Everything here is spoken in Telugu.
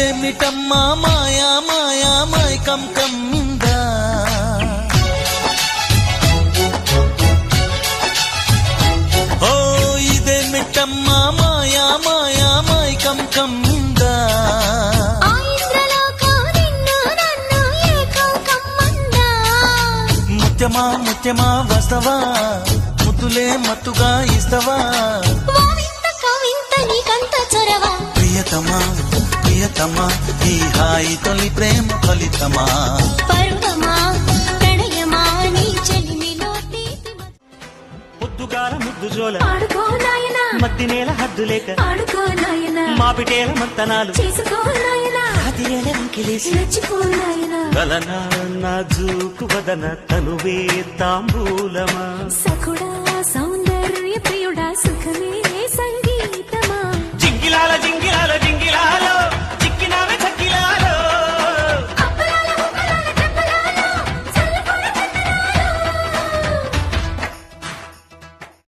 ఇదేమిటమ్మా మాయా మాయా మైకం కమ్మిందా ఓ ఇదేమిటమ్మా మాయా మాయా మైకం కమ్మిందా ముత్యమా ముత్యమా వస్తవా ముద్దులే మత్తుగా ఇస్తవా ప్రియతమా ప్రియతమా ఈ హాయి తొలి ప్రేమ ఫలితమా ముద్దుగాల ముద్దు జోల మద్ది నేల హద్దు లేక మాపిటేల మంతనాలు గలనా నాజూకు వదన తనువే తాంబూలమా సఖుడా సౌందర్య ప్రియుడా సుఖమే